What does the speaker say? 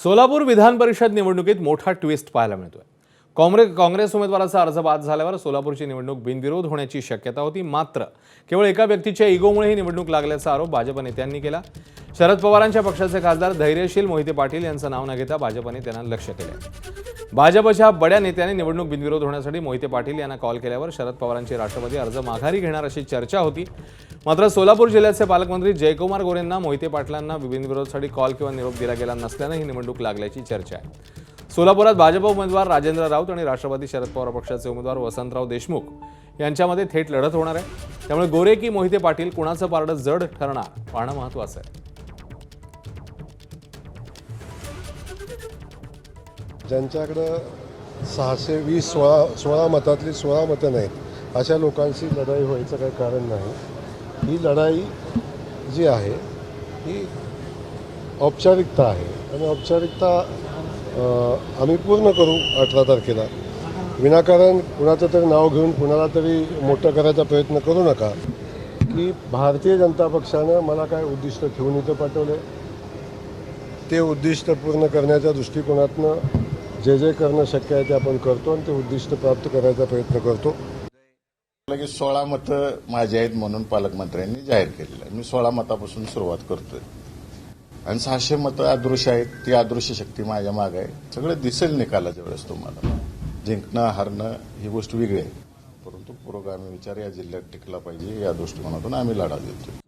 सोलापूर विधान परिषद निवडणुकीत मोठा ट्विस्ट पाहायला मिळतोय। काँग्रेस उमेदवाराचा अर्ज बाद झाल्यावर सोलापूरची निवडणूक बिनविरोध होण्याची शक्यता होती, मात्र केवळ एका व्यक्तीच्या इगोमुळे ही निवडणूक लागल्याचा आरोप भाजप नेत्यांनी केला। शरद पवारांच्या पक्षाचे खासदार धैर्यशील मोहिते पाटील यांचं नाव न घेता भाजपने त्यांना लक्ष्य केले। भाजपच्या बड्या नेत्याने निवडणूक बिनविरोध होण्यासाठी मोहिते पाटील यांना कॉल केल्यावर शरद पवारांची राष्ट्रवादी अर्ज माघारी घेणार अशी चर्चा होती, मात्र सोलापूर जिल्ह्याचे पालकमंत्री जयकुमार गोरेंना मोहिते पाटलांना बिनविरोधसाठी कॉल किंवा निरोप दिला गेला नसल्याने ही निवडणूक लागल्याची चर्चा आहे। सोलापुरात भाजप उमेदवार राजेंद्र राऊत आणि राष्ट्रवादी शरद पवार पक्षाचे उमेदवार वसंतराव देशमुख यांच्यामध्ये थेट लढत होणार आहे, त्यामुळे गोरे की मोहिते पाटील कुणाचं पारडं जड ठरणार पाहणं महत्त्वाचं आहे। ज्यांच्याकडे 620 16 मतातली 16 मतं नाहीत अशा लोकांशी लढाई व्हायचं काही कारण नाही। ही लढाई जी आहे ही औपचारिकता आहे आणि औपचारिकता आम्ही पूर्ण करू 18 तारखेला। विनाकारण कुणाचं तरी नाव घेऊन कुणाला तरी मोठं करायचा प्रयत्न करू नका की भारतीय जनता पक्षानं मला काय उद्दिष्ट ठेवून इथं पाठवले, ते उद्दिष्ट पूर्ण करण्याच्या दृष्टिकोनातनं जे जे करणं शक्य आहे ते आपण करतो आणि ते उद्दिष्ट प्राप्त करायचा प्रयत्न करतो। लगेच 16 मतं माझी आहेत म्हणून पालकमंत्र्यांनी जाहीर केलेलं आहे। मी 16 मतापासून सुरुवात करतोय आणि 600 मतं अदृश्य आहेत, ती अदृश्य शक्ती माझ्या मागे आहे। सगळं दिसेल निकालाच्या वेळेस तुम्हाला। जिंकणं हारणं ही गोष्ट वेगळी आहे, परंतु पुरोगामी विचार या जिल्ह्यात टिकला पाहिजे या दृष्टिकोनातून आम्ही लढा देतो।